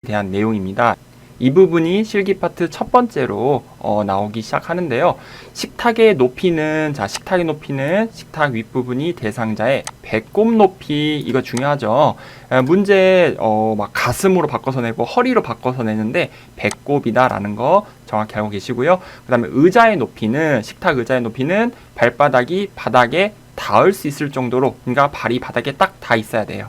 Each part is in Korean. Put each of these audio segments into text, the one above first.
대한 내용입니다. 이 부분이 실기 파트 첫 번째로 나오기 시작하는데요. 식탁의 높이는 식탁 윗부분이 대상자의 배꼽 높이, 이거 중요하죠. 문제 막 가슴으로 바꿔서 내고 허리로 바꿔서 내는데 배꼽이다라는 거 정확히 알고 계시고요. 그 다음에 식탁 의자의 높이는 발바닥이 바닥에 닿을 수 있을 정도로, 그러니까 발이 바닥에 딱 닿아 있어야 돼요.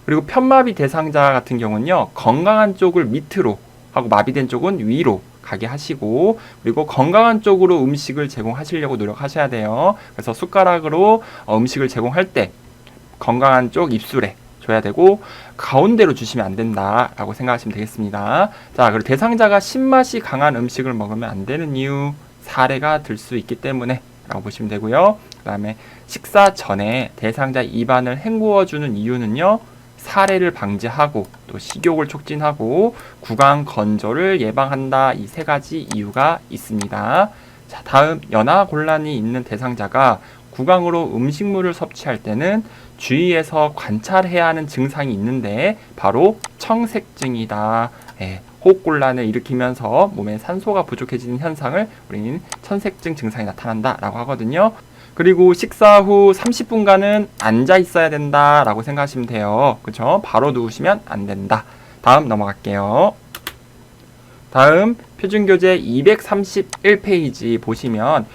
그리고 편마비 대상자 같은 경우는요, 건강한 쪽을 밑으로 하고 마비된 쪽은 위로 가게 하시고, 그리고 건강한 쪽으로 음식을 제공하시려고 노력하셔야 돼요. 그래서 숟가락으로 음식을 제공할 때 건강한 쪽 입술에 줘야 되고, 가운데로 주시면 안 된다라고 생각하시면 되겠습니다. 자, 그리고 대상자가 신맛이 강한 음식을 먹으면 안 되는 이유, 사례가 들 수 있기 때문에 라고 보시면 되고요. 그 다음에 식사 전에 대상자 입안을 헹구어주는 이유는요, 사례를 방지하고 또 식욕을 촉진하고 구강 건조를 예방한다. 이 세 가지 이유가 있습니다. 자, 다음 연하곤란이 있는 대상자가 구강으로 음식물을 섭취할 때는 주의해서 관찰해야 하는 증상이 있는데 바로 청색증이다. 호흡곤란을 일으키면서 몸에 산소가 부족해지는 현상을 우리는 청색증 증상이 나타난다라고 하거든요. 그리고 식사 후 30분간은 앉아 있어야 된다라고 생각하시면 돼요. 그렇죠? 바로 누우시면 안 된다. 다음 넘어갈게요. 다음 표준교재 231페이지 보시면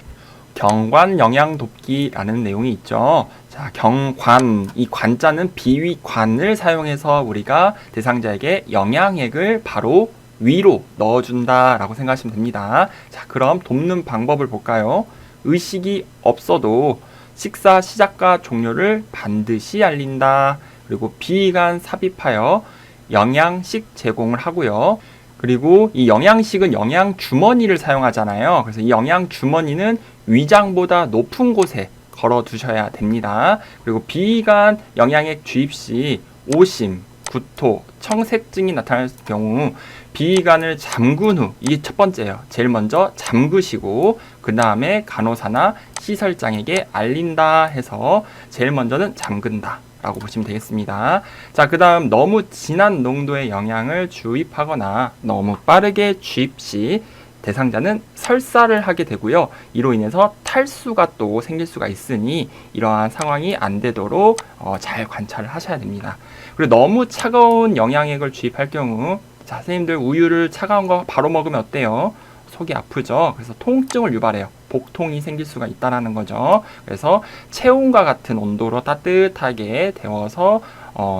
경관 영양 돕기라는 내용이 있죠. 자, 경관, 이 관자는 비위관을 사용해서 우리가 대상자에게 영양액을 바로 위로 넣어준다라고 생각하시면 됩니다. 자, 그럼 돕는 방법을 볼까요? 의식이 없어도 식사 시작과 종료를 반드시 알린다. 그리고 비위관 삽입하여 영양식 제공을 하고요. 그리고 이 영양식은 영양 주머니를 사용하잖아요. 그래서 이 영양 주머니는 위장보다 높은 곳에 걸어 두셔야 됩니다. 그리고 비위관 영양액 주입 시 오심, 구토, 청색증이 나타날 경우 비위관을 잠근 후, 이게 첫 번째예요. 제일 먼저 잠그시고 그 다음에 간호사나 시설장에게 알린다 해서 제일 먼저는 잠근다 라고 보시면 되겠습니다. 자, 그 다음 너무 진한 농도의 영양을 주입하거나 너무 빠르게 주입 시 대상자는 설사를 하게 되고요. 이로 인해서 탈수가 또 생길 수가 있으니 이러한 상황이 안 되도록 잘 관찰을 하셔야 됩니다. 그리고 너무 차가운 영양액을 주입할 경우, 자, 선생님들 우유를 차가운 거 바로 먹으면 어때요? 속이 아프죠? 그래서 통증을 유발해요. 복통이 생길 수가 있다는 거죠. 그래서 체온과 같은 온도로 따뜻하게 데워서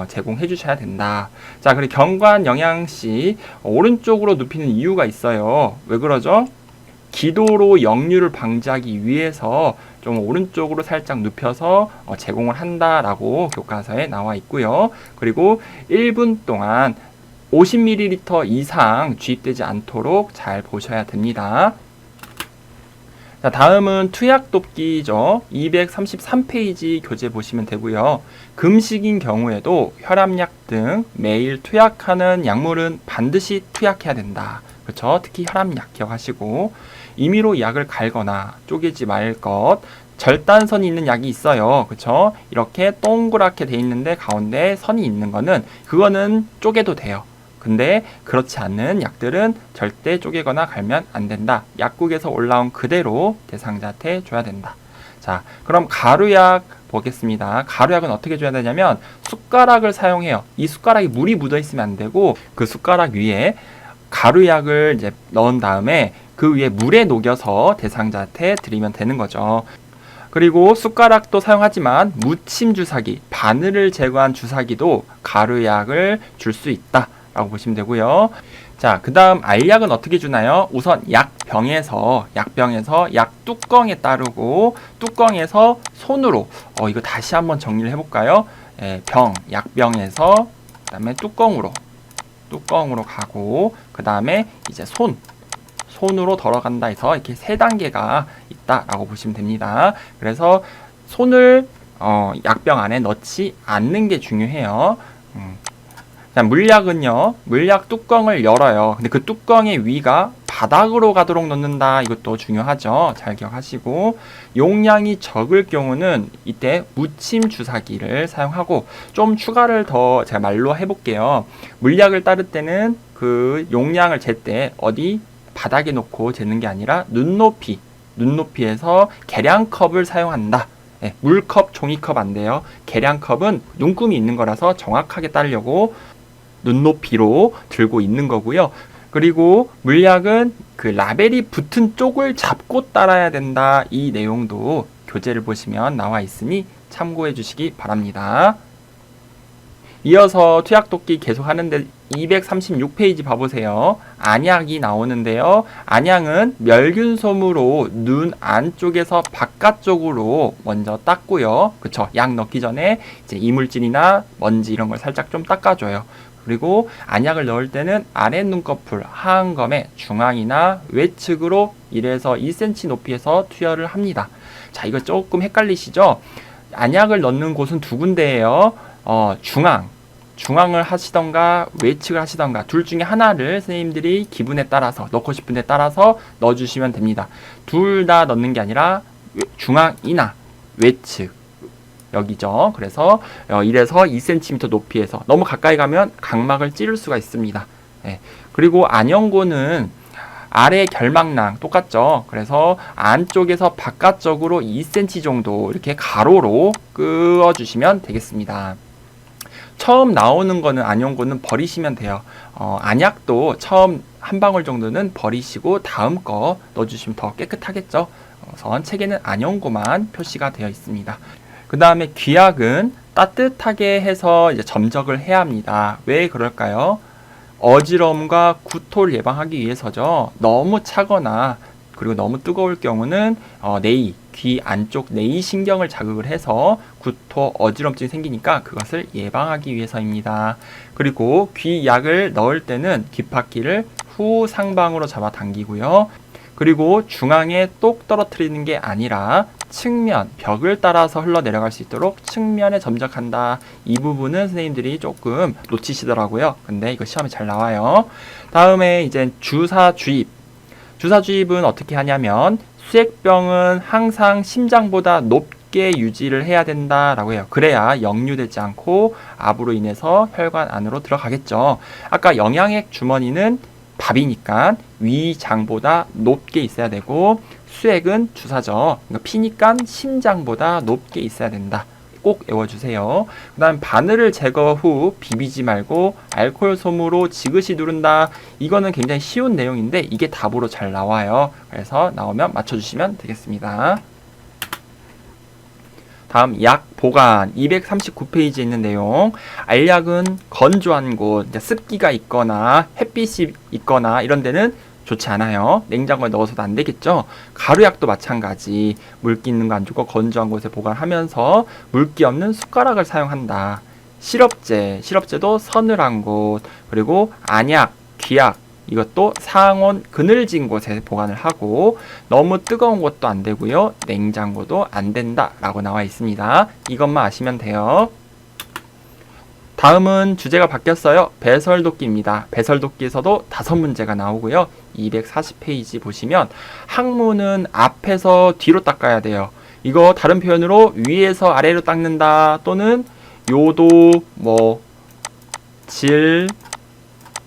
제공해 주셔야 된다. 자, 그리고 경관 영양시 오른쪽으로 눕히는 이유가 있어요. 왜 그러죠? 기도로 역류를 방지하기 위해서 좀 오른쪽으로 살짝 눕혀서 제공을 한다라고 교과서에 나와 있고요. 그리고 1분 동안 50ml 이상 주입되지 않도록 잘 보셔야 됩니다. 자, 다음은 투약 돕기죠. 233페이지 교재 보시면 되고요. 금식인 경우에도 혈압약 등 매일 투약하는 약물은 반드시 투약해야 된다. 그렇죠? 특히 혈압약 기억하시고, 임의로 약을 갈거나 쪼개지 말 것. 절단선이 있는 약이 있어요. 그렇죠? 이렇게 동그랗게 돼 있는데 가운데 선이 있는 거는, 그거는 쪼개도 돼요. 근데 그렇지 않는 약들은 절대 쪼개거나 갈면 안 된다. 약국에서 올라온 그대로 대상자한테 줘야 된다. 자, 그럼 가루약 보겠습니다. 가루약은 어떻게 줘야 되냐면 숟가락을 사용해요. 이 숟가락에 물이 묻어 있으면 안 되고 그 숟가락 위에 가루약을 이제 넣은 다음에 그 위에 물에 녹여서 대상자한테 드리면 되는 거죠. 그리고 숟가락도 사용하지만 무침 주사기, 바늘을 제거한 주사기도 가루약을 줄 수 있다 라고 보시면 되고요. 자, 그 다음 알약은 어떻게 주나요? 우선 약병에서 약 뚜껑에 따르고 뚜껑에서 손으로 이거 다시 한번 정리를 해볼까요? 약병에서 그 다음에 뚜껑으로 가고 그 다음에 이제 손으로 들어간다 해서 이렇게 세 단계가 있다라고 보시면 됩니다. 그래서 손을 약병 안에 넣지 않는 게 중요해요. 자, 물약은요, 물약 뚜껑을 열어요. 근데 그 뚜껑의 위가 바닥으로 가도록 넣는다. 이것도 중요하죠. 잘 기억하시고, 용량이 적을 경우는 이때 무침 주사기를 사용하고, 좀 추가를 더 제가 말로 해볼게요. 물약을 따를 때는 그 용량을 잴 때 어디 바닥에 놓고 재는 게 아니라 눈높이에서 계량컵을 사용한다. 네, 물컵, 종이컵 안 돼요. 계량컵은 눈금이 있는 거라서 정확하게 따르려고 눈높이로 들고 있는 거고요. 그리고 물약은 그 라벨이 붙은 쪽을 잡고 따라야 된다. 이 내용도 교재를 보시면 나와 있으니 참고해 주시기 바랍니다. 이어서 투약독기 계속 하는데 236페이지 봐보세요. 안약이 나오는데요. 안약은 멸균솜으로 눈 안쪽에서 바깥쪽으로 먼저 닦고요. 그쵸? 약 넣기 전에 이제 이물질이나 먼지 이런 걸 살짝 좀 닦아줘요. 그리고 안약을 넣을 때는 아래 눈꺼풀 하안검의 중앙이나 외측으로 1에서 2cm 높이에서 투여를 합니다. 자, 이거 조금 헷갈리시죠? 안약을 넣는 곳은 두 군데예요. 중앙을 하시던가 외측을 하시던가 둘 중에 하나를 선생님들이 기분에 따라서 넣고 싶은 데 따라서 넣어주시면 됩니다. 둘 다 넣는 게 아니라 중앙이나 외측 여기죠. 그래서 1에서 2cm 높이에서 너무 가까이 가면 각막을 찌를 수가 있습니다. 네. 그리고 안연고는 아래 결막낭 똑같죠. 그래서 안쪽에서 바깥쪽으로 2cm 정도 이렇게 가로로 그어주시면 되겠습니다. 처음 나오는 거는 안연고는 버리시면 돼요. 안약도 처음 한 방울 정도는 버리시고 다음 거 넣어주시면 더 깨끗하겠죠. 우선 책에는 안연고만 표시가 되어 있습니다. 그 다음에 귀약은 따뜻하게 해서 이제 점적을 해야 합니다. 왜 그럴까요? 어지러움과 구토를 예방하기 위해서죠. 너무 차거나 그리고 너무 뜨거울 경우는 귀 안쪽 내이신경을 자극을 해서 구토, 어지럼증이 생기니까 그것을 예방하기 위해서입니다. 그리고 귀약을 넣을 때는 귓바퀴를 후상방으로 잡아당기고요. 그리고 중앙에 똑 떨어뜨리는 게 아니라 측면, 벽을 따라서 흘러내려갈 수 있도록 측면에 점적한다. 이 부분은 선생님들이 조금 놓치시더라고요. 근데 이거 시험에 잘 나와요. 다음에 이제 주사 주입. 주사 주입은 어떻게 하냐면 수액병은 항상 심장보다 높게 유지를 해야 된다라고 해요. 그래야 역류되지 않고 압으로 인해서 혈관 안으로 들어가겠죠. 아까 영양액 주머니는 밥이니까 위장보다 높게 있어야 되고 수액은 주사죠. 그러니까 피니까 심장보다 높게 있어야 된다. 꼭 외워주세요. 그 다음 바늘을 제거 후 비비지 말고 알코올 솜으로 지그시 누른다. 이거는 굉장히 쉬운 내용인데 이게 답으로 잘 나와요. 그래서 나오면 맞춰주시면 되겠습니다. 다음 약 보관 239페이지에 있는 내용. 알약은 건조한 곳, 습기가 있거나 햇빛이 있거나 이런 데는 좋지 않아요. 냉장고에 넣어서도 안 되겠죠. 가루약도 마찬가지. 물기 있는 거 안 좋고 건조한 곳에 보관하면서 물기 없는 숟가락을 사용한다. 시럽제도 서늘한 곳, 그리고 안약, 귀약 이것도 상온 그늘진 곳에 보관을 하고 너무 뜨거운 곳도 안 되고요. 냉장고도 안 된다 라고 나와 있습니다. 이것만 아시면 돼요. 다음은 주제가 바뀌었어요. 배설도끼입니다. 배설도끼에서도 5문제가 나오고요. 240페이지 보시면 항문은 앞에서 뒤로 닦아야 돼요. 이거 다른 표현으로 위에서 아래로 닦는다 또는 요도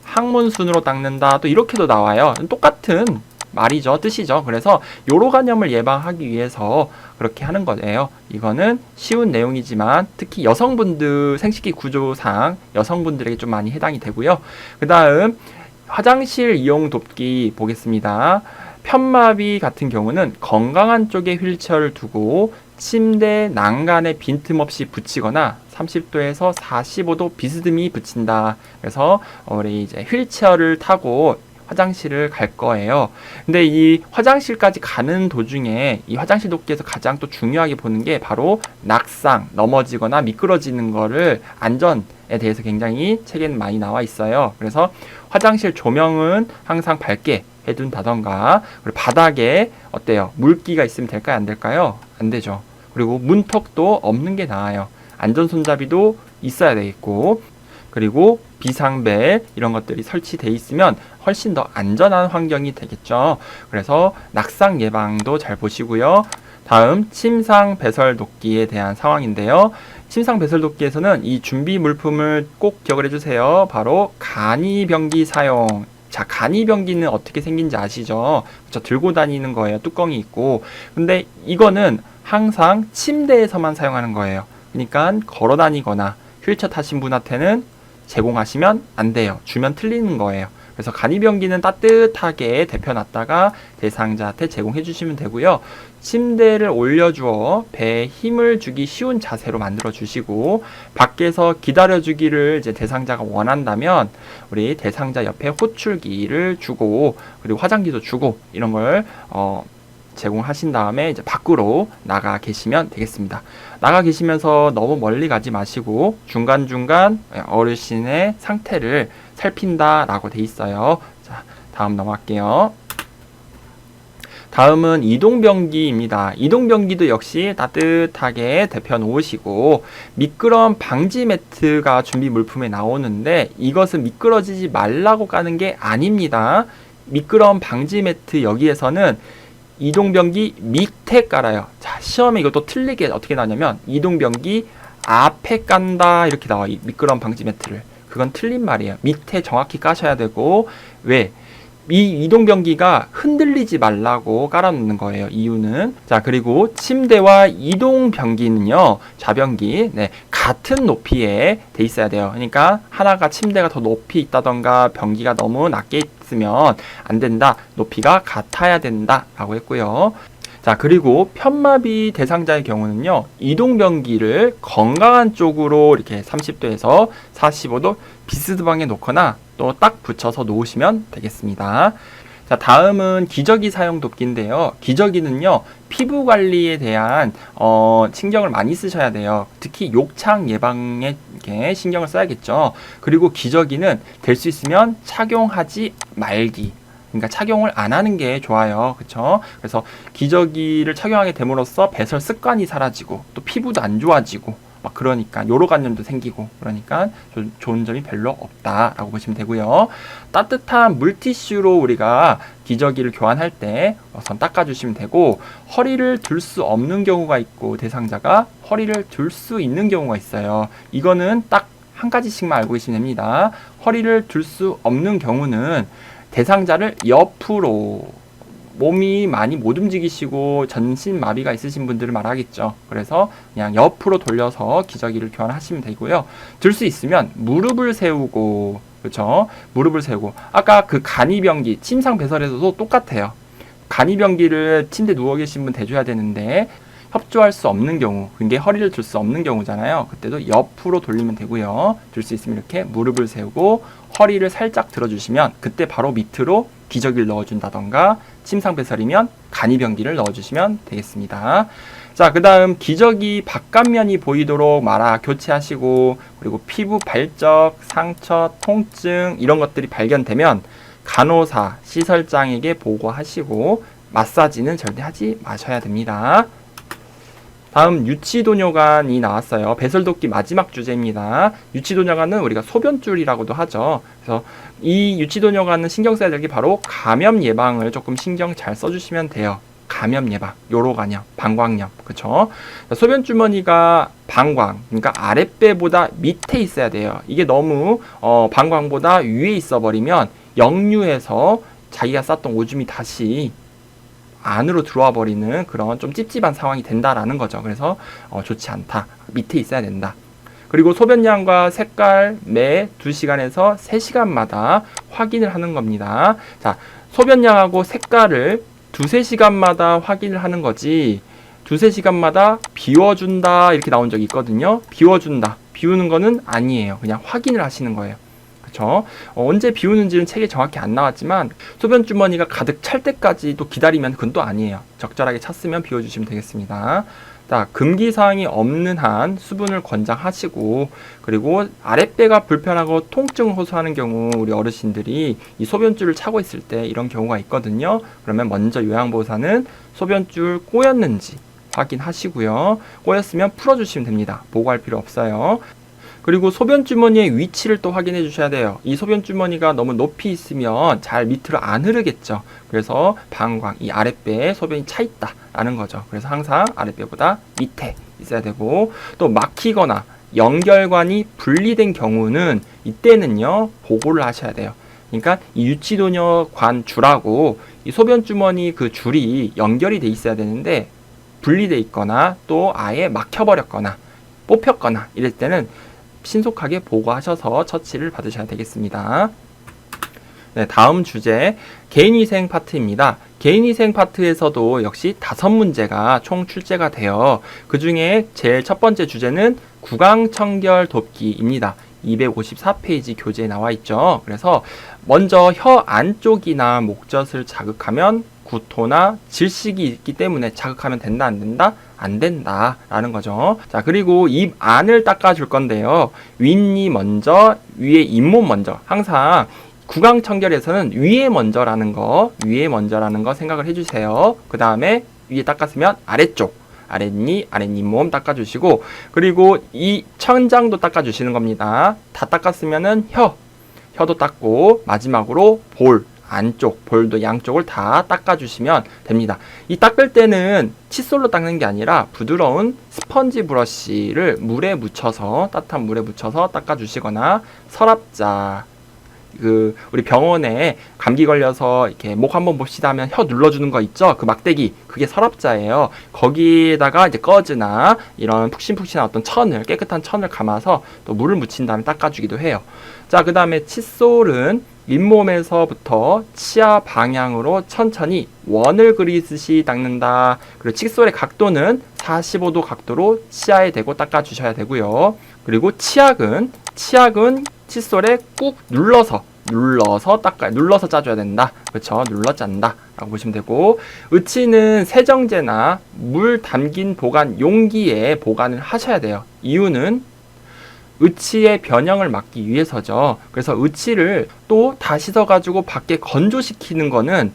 항문 순으로 닦는다 또 이렇게도 나와요. 똑같은 말이죠. 뜻이죠. 그래서 요로간염을 예방하기 위해서 그렇게 하는 거예요. 이거는 쉬운 내용이지만 특히 여성분들 생식기 구조상 여성분들에게 좀 많이 해당이 되고요. 그 다음 화장실 이용 돕기 보겠습니다. 편마비 같은 경우는 건강한 쪽에 휠체어를 두고 침대 난간에 빈틈없이 붙이거나 30도에서 45도 비스듬히 붙인다. 그래서 우리 이제 휠체어를 타고 화장실을 갈 거예요. 근데 이 화장실까지 가는 도중에 이 화장실 돕기에서 가장 또 중요하게 보는 게 바로 낙상, 넘어지거나 미끄러지는 거를 안전에 대해서 굉장히 책에는 많이 나와 있어요. 그래서 화장실 조명은 항상 밝게 해둔다던가 그리고 바닥에 어때요? 물기가 있으면 될까요? 안 될까요? 안 되죠. 그리고 문턱도 없는 게 나아요. 안전 손잡이도 있어야 되겠고 그리고 비상벨 이런 것들이 설치되어 있으면 훨씬 더 안전한 환경이 되겠죠. 그래서 낙상 예방도 잘 보시고요. 다음 침상 배설 도끼에 대한 상황인데요. 침상 배설 도끼에서는 이 준비 물품을 꼭 기억을 해주세요. 바로 간이병기 사용. 자, 간이병기는 어떻게 생긴지 아시죠? 그쵸, 들고 다니는 거예요. 뚜껑이 있고. 근데 이거는 항상 침대에서만 사용하는 거예요. 그러니까 걸어 다니거나 휠체어 타신 분한테는 제공하시면 안 돼요. 주면 틀리는 거예요. 그래서 간이병기는 따뜻하게 데펴놨다가 대상자한테 제공해 주시면 되고요. 침대를 올려주어 배에 힘을 주기 쉬운 자세로 만들어 주시고, 밖에서 기다려 주기를 이제 대상자가 원한다면 우리 대상자 옆에 호출기를 주고, 그리고 화장지도 주고, 이런 걸 제공하신 다음에 이제 밖으로 나가 계시면 되겠습니다. 나가 계시면서 너무 멀리 가지 마시고 중간중간 어르신의 상태를 살핀다라고 돼 있어요. 자, 다음 넘어갈게요. 다음은 이동병기입니다. 이동병기도 역시 따뜻하게 데펴 놓으시고, 미끄럼 방지 매트가 준비 물품에 나오는데 이것은 미끄러지지 말라고 까는 게 아닙니다. 미끄럼 방지 매트 여기에서는 이동병기 밑에 깔아요. 자, 시험에 이것도 틀리게 어떻게 나오냐면 이동병기 앞에 깐다 이렇게 나와. 이 미끄럼 방지 매트를. 그건 틀린 말이에요. 밑에 정확히 까셔야 되고, 왜? 이 이동병기가 흔들리지 말라고 깔아놓는 거예요. 이유는. 자, 그리고 침대와 이동병기는요, 좌병기, 네, 같은 높이에 돼 있어야 돼요. 그러니까 하나가 침대가 더 높이 있다던가 병기가 너무 낮게 있으면 안 된다. 높이가 같아야 된다 라고 했고요. 자, 그리고 편마비 대상자의 경우는요, 이동병기를 건강한 쪽으로 이렇게 30도에서 45도 비스듬하게 놓거나 또 딱 붙여서 놓으시면 되겠습니다. 자, 다음은 기저귀 사용 돕기인데요. 기저귀는요, 피부 관리에 대한 신경을 많이 쓰셔야 돼요. 특히 욕창 예방에 이렇게 신경을 써야겠죠. 그리고 기저귀는 될 수 있으면 착용하지 말기. 그러니까 착용을 안 하는 게 좋아요. 그쵸? 그래서 기저귀를 착용하게 됨으로써 배설 습관이 사라지고 또 피부도 안 좋아지고 막 그러니까 요로 간염도 생기고 그러니까 좋은 점이 별로 없다라고 보시면 되고요. 따뜻한 물티슈로 우리가 기저귀를 교환할 때 우선 닦아주시면 되고, 허리를 들 수 없는 경우가 있고 대상자가 허리를 들 수 있는 경우가 있어요. 이거는 딱 한 가지씩만 알고 계시면 됩니다. 허리를 들 수 없는 경우는 대상자를 옆으로, 몸이 많이 못 움직이시고 전신 마비가 있으신 분들을 말하겠죠. 그래서 그냥 옆으로 돌려서 기저귀를 교환하시면 되고요. 들 수 있으면 무릎을 세우고, 그렇죠? 무릎을 세우고, 아까 그 간이병기 침상 배설에서도 똑같아요. 간이병기를 침대 누워 계신 분 대줘야 되는데 협조할 수 없는 경우, 그게 허리를 들 수 없는 경우잖아요. 그때도 옆으로 돌리면 되고요. 들 수 있으면 이렇게 무릎을 세우고 허리를 살짝 들어주시면 그때 바로 밑으로 기저귀를 넣어준다던가, 침상 배설이면 간이병기를 넣어주시면 되겠습니다. 자, 그 다음 기저귀 바깥면이 보이도록 말아 교체하시고, 그리고 피부 발적, 상처, 통증 이런 것들이 발견되면 간호사, 시설장에게 보고하시고 마사지는 절대 하지 마셔야 됩니다. 다음 유치도뇨관이 나왔어요. 배설도끼 마지막 주제입니다. 유치도뇨관은 우리가 소변줄이라고도 하죠. 그래서 이 유치도뇨관은 신경 써야 될 게 바로 감염 예방을 조금 신경 잘 써주시면 돼요. 감염 예방, 요로간염, 방광염, 그쵸? 소변주머니가 방광, 그러니까 아랫배보다 밑에 있어야 돼요. 이게 너무 방광보다 위에 있어 버리면 역류해서 자기가 쌌던 오줌이 다시 안으로 들어와 버리는 그런 좀 찝찝한 상황이 된다라는 거죠. 그래서 좋지 않다. 밑에 있어야 된다. 그리고 소변량과 색깔 매 2시간에서 3시간마다 확인을 하는 겁니다. 자, 소변량하고 색깔을 2-3시간마다 확인을 하는 거지, 2-3시간마다 비워준다 이렇게 나온 적이 있거든요. 비워준다, 비우는 거는 아니에요. 그냥 확인을 하시는 거예요. 그쵸? 언제 비우는지는 책에 정확히 안 나왔지만 소변 주머니가 가득 찰 때까지 또 기다리면 그건 또 아니에요. 적절하게 찼으면 비워주시면 되겠습니다. 자, 금기사항이 없는 한 수분을 권장하시고, 그리고 아랫배가 불편하고 통증을 호소하는 경우 우리 어르신들이 이 소변줄을 차고 있을 때 이런 경우가 있거든요. 그러면 먼저 요양보호사는 소변줄 꼬였는지 확인하시고요. 꼬였으면 풀어주시면 됩니다. 보고할 필요 없어요. 그리고 소변 주머니의 위치를 또 확인해 주셔야 돼요. 이 소변 주머니가 너무 높이 있으면 잘 밑으로 안 흐르겠죠. 그래서 방광, 이 아랫배에 소변이 차 있다라는 거죠. 그래서 항상 아랫배보다 밑에 있어야 되고, 또 막히거나 연결관이 분리된 경우는 이때는요 보고를 하셔야 돼요. 그러니까 이 유치도녀관 줄하고 이 소변 주머니 그 줄이 연결이 돼 있어야 되는데 분리돼 있거나 또 아예 막혀버렸거나 뽑혔거나 이럴 때는 신속하게 보고하셔서 처치를 받으셔야 되겠습니다. 네, 다음 주제 개인위생 파트입니다. 개인위생 파트에서도 역시 5문제가 총 출제가 돼요. 그 중에 제일 첫 번째 주제는 구강청결 돕기입니다. 254페이지 교재에 나와 있죠. 그래서 먼저 혀 안쪽이나 목젖을 자극하면 구토나 질식이 있기 때문에 자극하면 된다, 안 된다? 안 된다 라는 거죠. 자, 그리고 입 안을 닦아줄 건데요. 윗니 먼저, 위에 잇몸 먼저. 항상 구강청결에서는 위에 먼저라는 거 생각을 해주세요. 그 다음에 위에 닦았으면 아래쪽, 아랫니, 아랫잇몸 닦아주시고, 그리고 이 천장도 닦아주시는 겁니다. 다 닦았으면은 혀도 닦고, 마지막으로 볼, 안쪽, 볼도 양쪽을 다 닦아주시면 됩니다. 이 닦을 때는 칫솔로 닦는 게 아니라 부드러운 스펀지 브러쉬를 물에 묻혀서, 따뜻한 물에 묻혀서 닦아주시거나, 서랍자, 우리 병원에 감기 걸려서 이렇게 목 한번 봅시다 하면 혀 눌러주는 거 있죠? 그 막대기, 그게 서랍자예요. 거기에다가 이제 꺼즈나 이런 푹신푹신한 어떤 깨끗한 천을 감아서 또 물을 묻힌 다음에 닦아주기도 해요. 자, 그 다음에 칫솔은 잇몸에서부터 치아 방향으로 천천히 원을 그리듯이 닦는다. 그리고 칫솔의 각도는 45도 각도로 치아에 대고 닦아주셔야 되고요. 그리고 치약은 칫솔에 꾹 눌러서 짜줘야 된다. 그렇죠? 눌러 짠다 라고 보시면 되고, 의치는 세정제나 물 담긴 보관 용기에 보관을 하셔야 돼요. 이유는 의치의 변형을 막기 위해서죠. 그래서 의치를 또 다 씻어가지고 밖에 건조시키는 거는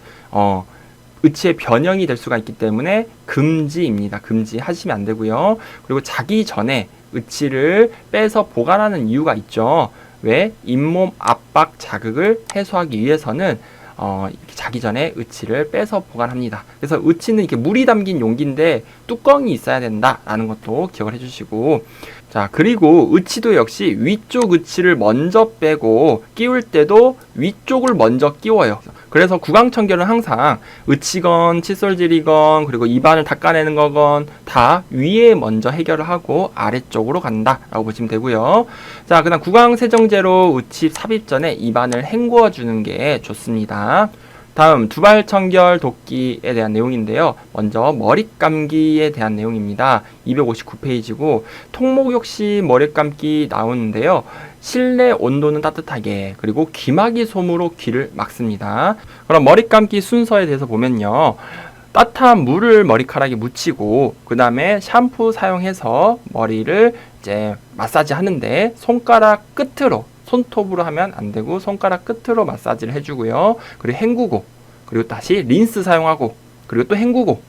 의치의 변형이 될 수가 있기 때문에 금지입니다. 금지하시면 안 되고요. 그리고 자기 전에 의치를 빼서 보관하는 이유가 있죠. 왜? 잇몸 압박 자극을 해소하기 위해서는 이렇게 자기 전에 의치를 빼서 보관합니다. 그래서 의치는 이렇게 물이 담긴 용기인데 뚜껑이 있어야 된다라는 것도 기억을 해주시고, 자, 그리고 의치도 역시 위쪽 의치를 먼저 빼고 끼울 때도 위쪽을 먼저 끼워요. 그래서 구강청결은 항상 의치건 칫솔질이건 그리고 입안을 닦아내는 거건 다 위에 먼저 해결을 하고 아래쪽으로 간다라고 보시면 되고요. 자, 그다음 구강세정제로 의치 삽입 전에 입안을 헹구어 주는 게 좋습니다. 다음 두발청결 돕기에 대한 내용인데요. 먼저 머리감기에 대한 내용입니다. 259페이지고 통목 역시 머리감기 나오는데요. 실내 온도는 따뜻하게, 그리고 귀마개 솜으로 귀를 막습니다. 그럼 머리감기 순서에 대해서 보면요. 따뜻한 물을 머리카락에 묻히고 그 다음에 샴푸 사용해서 머리를 이제 마사지 하는데 손가락 끝으로, 손톱으로 하면 안 되고 손가락 끝으로 마사지를 해주고요. 그리고 헹구고, 그리고 다시 린스 사용하고, 그리고 또 헹구고,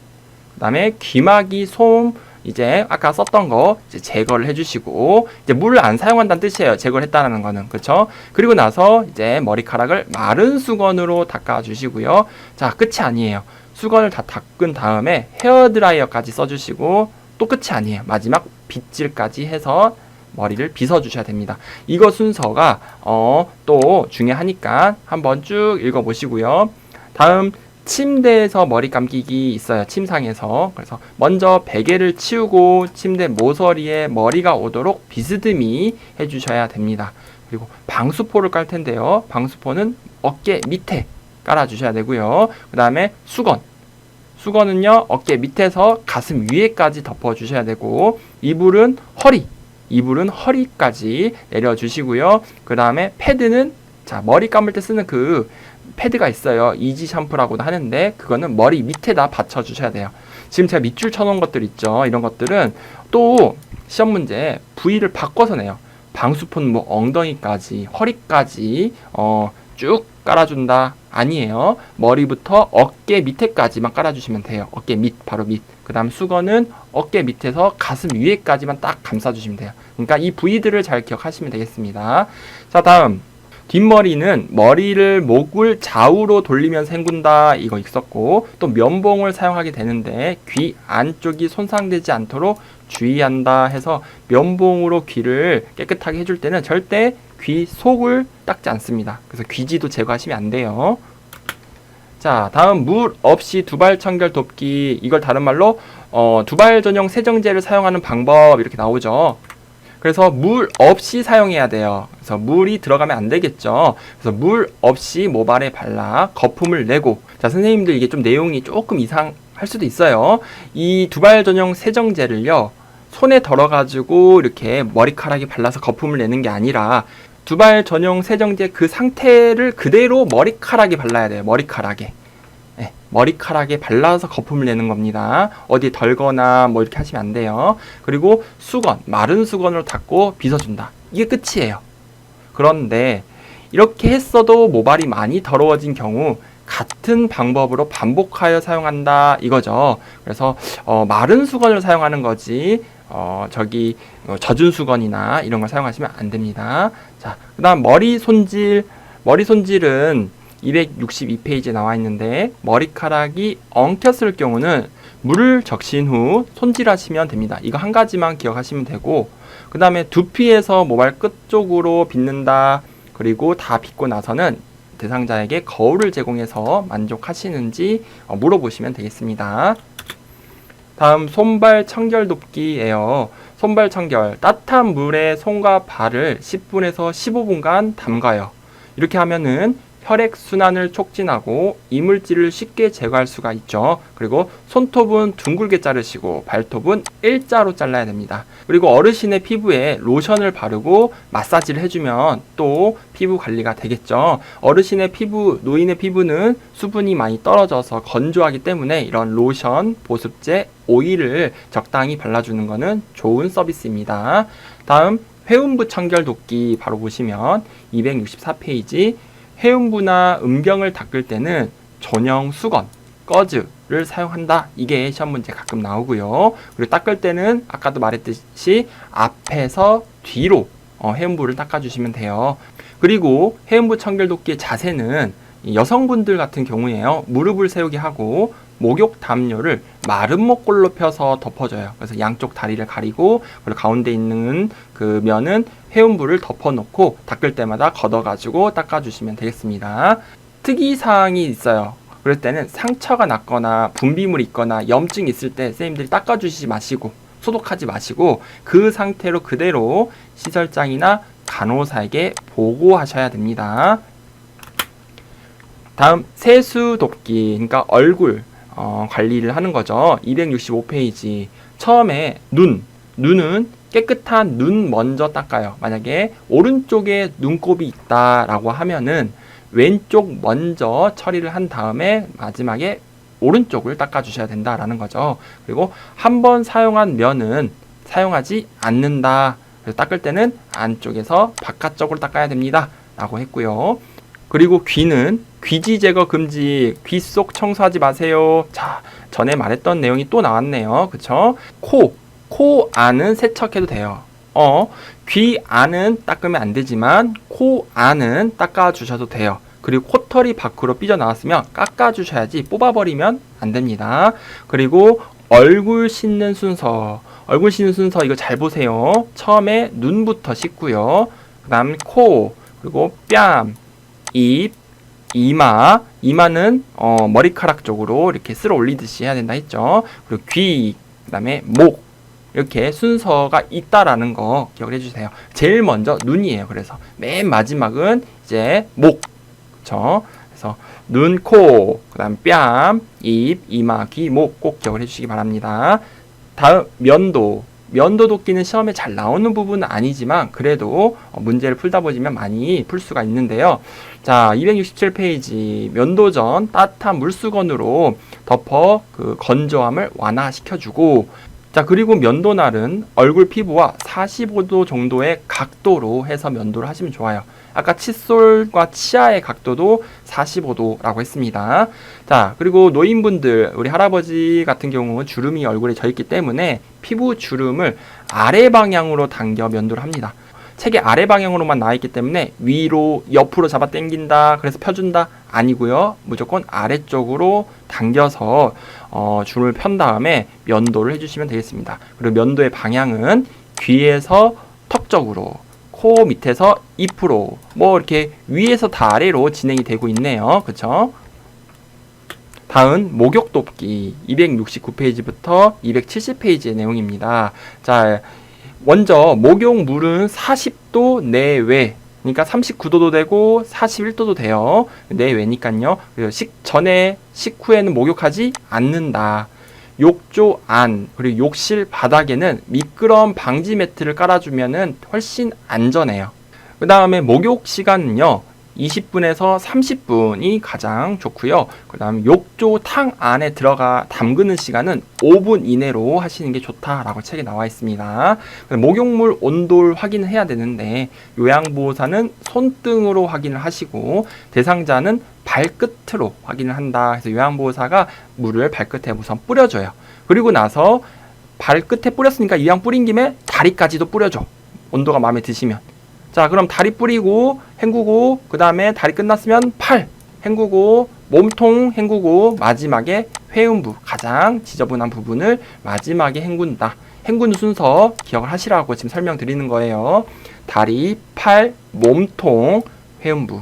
그 다음에 귀마개 솜 이제 아까 썼던 거 이제 제거를 해주시고, 이제 물을 안 사용한다는 뜻이에요. 제거를 했다는 거는. 그렇죠? 그리고 나서 이제 머리카락을 마른 수건으로 닦아주시고요. 자, 끝이 아니에요. 수건을 다 닦은 다음에 헤어드라이어까지 써주시고, 또 끝이 아니에요. 마지막 빗질까지 해서 머리를 빗어주셔야 됩니다. 이거 순서가 또 중요하니까 한번 쭉 읽어보시고요. 다음 침대에서 머리 감기기 있어요. 침상에서. 그래서 먼저 베개를 치우고 침대 모서리에 머리가 오도록 비스듬히 해주셔야 됩니다. 그리고 방수포를 깔 텐데요. 방수포는 어깨 밑에 깔아주셔야 되고요. 그 다음에 수건은요 어깨 밑에서 가슴 위에까지 덮어주셔야 되고, 이불은 허리까지 내려주시고요. 그 다음에 패드는, 자, 머리 감을 때 쓰는 그 패드가 있어요. 이지 샴푸라고도 하는데 그거는 머리 밑에다 받쳐주셔야 돼요. 지금 제가 밑줄 쳐놓은 것들 있죠. 이런 것들은 또 시험 문제 부위를 바꿔서 내요. 방수포는 뭐 엉덩이까지, 허리까지 쭉 깔아준다. 아니에요. 머리부터 어깨 밑에까지만 깔아주시면 돼요. 어깨 밑, 바로 밑. 그 다음 수건은 어깨 밑에서 가슴 위에까지만 딱 감싸주시면 돼요. 그러니까 이 부위들을 잘 기억하시면 되겠습니다. 자, 다음. 뒷머리는 머리를 목을 좌우로 돌리면서 헹군다, 이거 있었고, 또 면봉을 사용하게 되는데 귀 안쪽이 손상되지 않도록 주의한다 해서 면봉으로 귀를 깨끗하게 해줄 때는 절대 귀 속을 닦지 않습니다. 그래서 귀지도 제거하시면 안 돼요. 자, 다음 물 없이 두발 청결 돕기. 이걸 다른 말로 두발 전용 세정제를 사용하는 방법, 이렇게 나오죠. 그래서 물 없이 사용해야 돼요. 그래서 물이 들어가면 안 되겠죠. 그래서 물 없이 모발에 발라 거품을 내고, 자, 선생님들 이게 좀 내용이 조금 이상할 수도 있어요. 이 두발 전용 세정제를요, 손에 덜어가지고 이렇게 머리카락에 발라서 거품을 내는 게 아니라 두발 전용 세정제 그 상태를 그대로 머리카락에 발라야 돼요. 머리카락에. 네, 머리카락에 발라서 거품을 내는 겁니다. 어디 덜거나 뭐 이렇게 하시면 안 돼요. 그리고 수건, 마른 수건으로 닦고 빗어준다. 이게 끝이에요. 그런데 이렇게 했어도 모발이 많이 더러워진 경우 같은 방법으로 반복하여 사용한다, 이거죠. 그래서 마른 수건을 사용하는 거지 젖은 수건이나 이런 걸 사용하시면 안 됩니다. 자, 그 다음 머리 손질은 262페이지에 나와 있는데, 머리카락이 엉켰을 경우는 물을 적신 후 손질하시면 됩니다. 이거 한 가지만 기억하시면 되고, 그 다음에 두피에서 모발 끝 쪽으로 빗는다. 그리고 다 빗고 나서는 대상자에게 거울을 제공해서 만족하시는지 물어보시면 되겠습니다. 다음 손발 청결 돕기예요. 손발 청결, 따뜻한 물에 손과 발을 10분에서 15분간 담가요. 이렇게 하면은 혈액순환을 촉진하고 이물질을 쉽게 제거할 수가 있죠. 그리고 손톱은 둥글게 자르시고 발톱은 일자로 잘라야 됩니다. 그리고 어르신의 피부에 로션을 바르고 마사지를 해주면 또 피부 관리가 되겠죠. 어르신의 피부, 노인의 피부는 수분이 많이 떨어져서 건조하기 때문에 이런 로션, 보습제, 오일을 적당히 발라주는 것은 좋은 서비스입니다. 다음 회음부 청결 돕기 바로 보시면 264페이지, 회음부나 음경을 닦을 때는 전용 수건, 꺼즈를 사용한다. 이게 시험 문제 가끔 나오고요. 그리고 닦을 때는 아까도 말했듯이 앞에서 뒤로 회음부를 닦아주시면 돼요. 그리고 회음부 청결 돕기의 자세는 여성분들 같은 경우에요, 무릎을 세우게 하고 목욕 담요를 마른 목골로 펴서 덮어줘요. 그래서 양쪽 다리를 가리고, 그리고 가운데 있는 그 면은 회음부를 덮어놓고 닦을 때마다 걷어가지고 닦아주시면 되겠습니다. 특이사항이 있어요. 그럴 때는 상처가 났거나 분비물이 있거나 염증이 있을 때 선생님들이 닦아주시지 마시고 소독하지 마시고 그 상태로 그대로 시설장이나 간호사에게 보고하셔야 됩니다. 다음 세수 돕기, 그러니까 얼굴 관리를 하는 거죠. 265페이지. 처음에 눈은 깨끗한 눈 먼저 닦아요. 만약에 오른쪽에 눈곱이 있다라고 하면은 왼쪽 먼저 처리를 한 다음에 마지막에 오른쪽을 닦아주셔야 된다라는 거죠. 그리고 한 번 사용한 면은 사용하지 않는다. 그래서 닦을 때는 안쪽에서 바깥쪽으로 닦아야 됩니다. 라고 했고요. 그리고 귀는 귀지 제거 금지, 귀 속 청소하지 마세요. 자, 전에 말했던 내용이 또 나왔네요. 그쵸? 코 안은 세척해도 돼요. 귀 안은 닦으면 안 되지만 코 안은 닦아주셔도 돼요. 그리고 코털이 밖으로 삐져나왔으면 깎아주셔야지 뽑아버리면 안 됩니다. 그리고 얼굴 씻는 순서 이거 잘 보세요. 처음에 눈부터 씻고요. 그 다음 코, 그리고 뺨, 입, 이마는 머리카락 쪽으로 이렇게 쓸어 올리듯이 해야 된다 했죠. 그리고 귀, 그 다음에 목, 이렇게 순서가 있다라는 거 기억을 해주세요. 제일 먼저 눈이에요. 그래서 맨 마지막은 이제 목, 그쵸? 그래서 눈, 코, 그 다음 뺨, 입, 이마, 귀, 목 꼭 기억을 해주시기 바랍니다. 다음 면도 돕기는 시험에 잘 나오는 부분은 아니지만 그래도 문제를 풀다 보시면 많이 풀 수가 있는데요. 자, 267페이지. 면도 전 따뜻한 물수건으로 덮어 그 건조함을 완화시켜주고, 자, 그리고 면도날은 얼굴 피부와 45도 정도의 각도로 해서 면도를 하시면 좋아요. 아까 칫솔과 치아의 각도도 45도라고 했습니다. 자, 그리고 노인분들, 우리 할아버지 같은 경우는 주름이 얼굴에 져 있기 때문에 피부 주름을 아래 방향으로 당겨 면도를 합니다. 책의 아래 방향으로만 나와 있기 때문에 위로 옆으로 잡아 당긴다, 그래서 펴준다 아니고요. 무조건 아래쪽으로 당겨서 줄을 편 다음에 면도를 해주시면 되겠습니다. 그리고 면도의 방향은 귀에서 턱 쪽으로, 코 밑에서 입으로, 뭐 이렇게 위에서 다 아래로 진행이 되고 있네요. 그쵸? 다음 목욕 돕기 269페이지부터 270페이지의 내용입니다. 자, 먼저 목욕물은 40도 내외, 그러니까 39도도 되고 41도도 돼요. 내외니까요. 식전에 식후에는 목욕하지 않는다. 욕조 안, 그리고 욕실 바닥에는 미끄럼 방지 매트를 깔아주면 훨씬 안전해요. 그 다음에 목욕 시간은요, 20분에서 30분이 가장 좋고요. 그 다음 욕조 탕 안에 들어가 담그는 시간은 5분 이내로 하시는 게 좋다라고 책에 나와 있습니다. 목욕물 온도를 확인을 해야 되는데, 요양보호사는 손등으로 확인을 하시고 대상자는 발끝으로 확인을 한다. 그래서 요양보호사가 물을 발끝에 우선 뿌려줘요. 그리고 나서 발끝에 뿌렸으니까 이왕 뿌린 김에 다리까지도 뿌려줘. 온도가 마음에 드시면. 자, 그럼 다리 뿌리고 헹구고, 그 다음에 다리 끝났으면 팔 헹구고, 몸통 헹구고, 마지막에 회음부, 가장 지저분한 부분을 마지막에 헹군다. 헹구는 순서 기억을 하시라고 지금 설명드리는 거예요. 다리, 팔, 몸통, 회음부.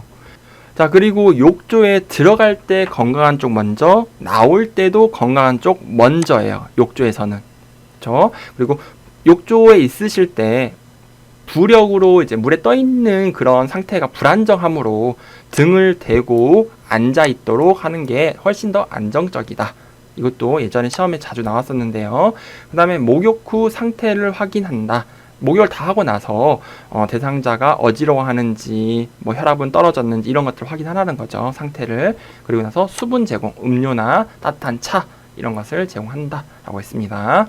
자, 그리고 욕조에 들어갈 때 건강한 쪽 먼저, 나올 때도 건강한 쪽 먼저예요. 욕조에서는. 그렇죠? 그리고 욕조에 있으실 때 부력으로 이제 물에 떠 있는 그런 상태가 불안정하므로 등을 대고 앉아 있도록 하는 게 훨씬 더 안정적이다. 이것도 예전에 시험에 자주 나왔었는데요. 그 다음에 목욕 후 상태를 확인한다. 목욕을 다 하고 나서 대상자가 어지러워하는지, 뭐 혈압은 떨어졌는지 이런 것들을 확인하라는 거죠. 상태를. 그리고 나서 수분 제공, 음료나 따뜻한 차 이런 것을 제공한다라고 했습니다.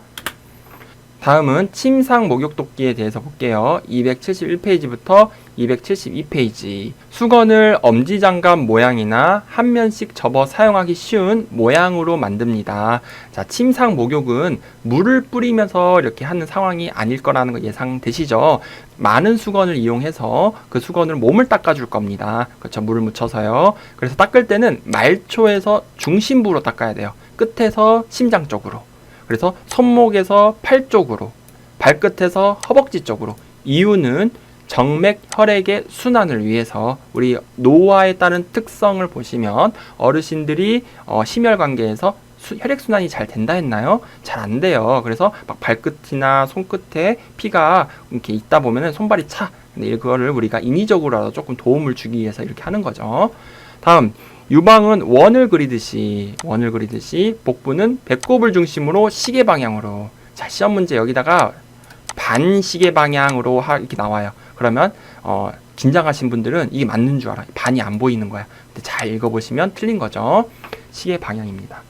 다음은 침상 목욕 돕기에 대해서 볼게요. 271페이지부터 272페이지. 수건을 엄지장갑 모양이나 한 면씩 접어 사용하기 쉬운 모양으로 만듭니다. 자, 침상 목욕은 물을 뿌리면서 이렇게 하는 상황이 아닐 거라는 거 예상되시죠? 많은 수건을 이용해서 그 수건을 몸을 닦아줄 겁니다. 그렇죠? 물을 묻혀서요. 그래서 닦을 때는 말초에서 중심부로 닦아야 돼요. 끝에서 심장 쪽으로. 그래서 손목에서 팔 쪽으로, 발끝에서 허벅지 쪽으로. 이유는 정맥 혈액의 순환을 위해서. 우리 노화에 따른 특성을 보시면 어르신들이 심혈관계에서 혈액순환이 잘 된다 했나요? 잘 안 돼요. 그래서 막 발끝이나 손끝에 피가 이렇게 있다 보면 손발이 차. 근데 이거를 우리가 인위적으로라도 조금 도움을 주기 위해서 이렇게 하는 거죠. 다음, 유방은 원을 그리듯이 복부는 배꼽을 중심으로 시계 방향으로. 자, 시험 문제 여기다가 반시계 방향으로 이렇게 나와요. 그러면 긴장하신 분들은 이게 맞는 줄 알아요. 반이 안 보이는 거야. 근데 잘 읽어보시면 틀린 거죠. 시계 방향입니다.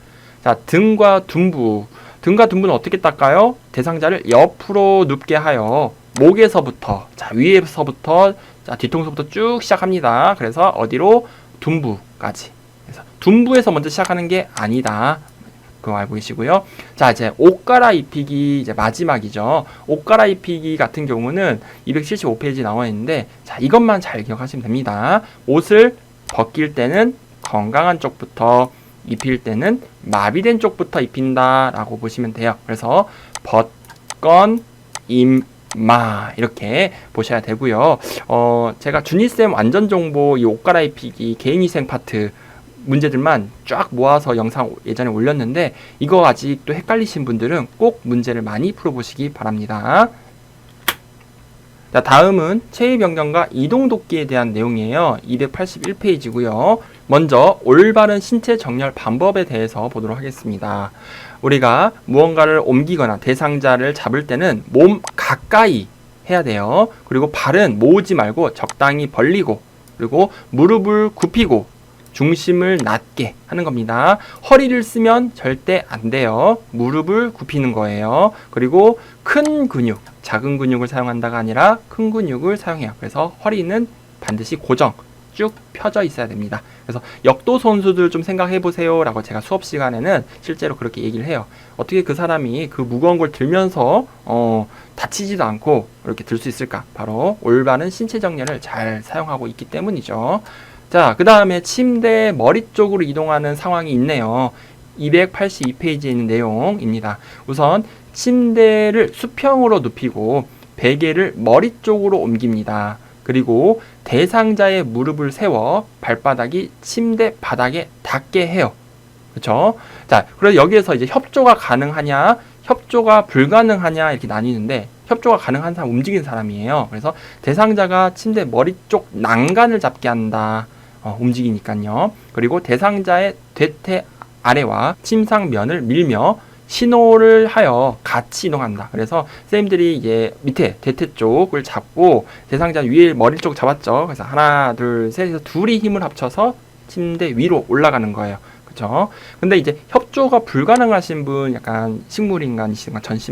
자, 등과 둔부는 어떻게 닦아요? 대상자를 옆으로 눕게 하여 목에서부터, 자, 위에서부터, 자, 뒤통수부터 쭉 시작합니다. 그래서 어디로? 둔부까지. 그래서 둔부에서 먼저 시작하는 게 아니다. 그거 알고 계시고요. 자, 이제 옷 갈아입히기 이제 마지막이죠. 옷 갈아입히기 같은 경우는 275페이지 나와 있는데, 자, 이것만 잘 기억하시면 됩니다. 옷을 벗길 때는 건강한 쪽부터, 입힐 때는 마비된 쪽부터 입힌다라고 보시면 돼요. 그래서 벗건 임마 이렇게 보셔야 되고요. 제가 준이쌤 완전정보 이 옷 갈아입히기 개인위생 파트 문제들만 쫙 모아서 영상 예전에 올렸는데, 이거 아직도 헷갈리신 분들은 꼭 문제를 많이 풀어보시기 바랍니다. 자, 다음은 체위 변경과 이동 돕기에 대한 내용이에요. 281페이지고요. 먼저 올바른 신체 정렬 방법에 대해서 보도록 하겠습니다. 우리가 무언가를 옮기거나 대상자를 잡을 때는 몸 가까이 해야 돼요. 그리고 발은 모으지 말고 적당히 벌리고, 그리고 무릎을 굽히고 중심을 낮게 하는 겁니다. 허리를 쓰면 절대 안 돼요. 무릎을 굽히는 거예요. 그리고 큰 근육, 작은 근육을 사용한다가 아니라 큰 근육을 사용해요. 그래서 허리는 반드시 고정 쭉 펴져 있어야 됩니다. 그래서 역도 선수들 좀 생각해 보세요 라고 제가 수업 시간에는 실제로 그렇게 얘기를 해요. 어떻게 그 사람이 그 무거운 걸 들면서 다치지도 않고 이렇게 들 수 있을까? 바로 올바른 신체 정렬을 잘 사용하고 있기 때문이죠. 자, 그 다음에 침대 머리 쪽으로 이동하는 상황이 있네요. 282페이지에 있는 내용입니다. 우선 침대를 수평으로 눕히고 베개를 머리 쪽으로 옮깁니다. 그리고 대상자의 무릎을 세워 발바닥이 침대 바닥에 닿게 해요. 그렇죠? 자, 그래서 여기에서 이제 협조가 가능하냐, 협조가 불가능하냐 이렇게 나뉘는데 협조가 가능한 사람, 움직이는 사람이에요. 그래서 대상자가 침대 머리 쪽 난간을 잡게 한다. 움직이니까요. 그리고 대상자의 대퇴 아래와 침상면을 밀며 신호를 하여 같이 이동한다. 그래서 선생님들이 이제 밑에 대퇴 쪽을 잡고 대상자 위에 머리 쪽 잡았죠. 그래서 하나, 둘, 셋 해서 둘이 힘을 합쳐서 침대 위로 올라가는 거예요. 그렇죠? 근데 이제 협조가 불가능하신 분, 약간 식물인간이시거나 전신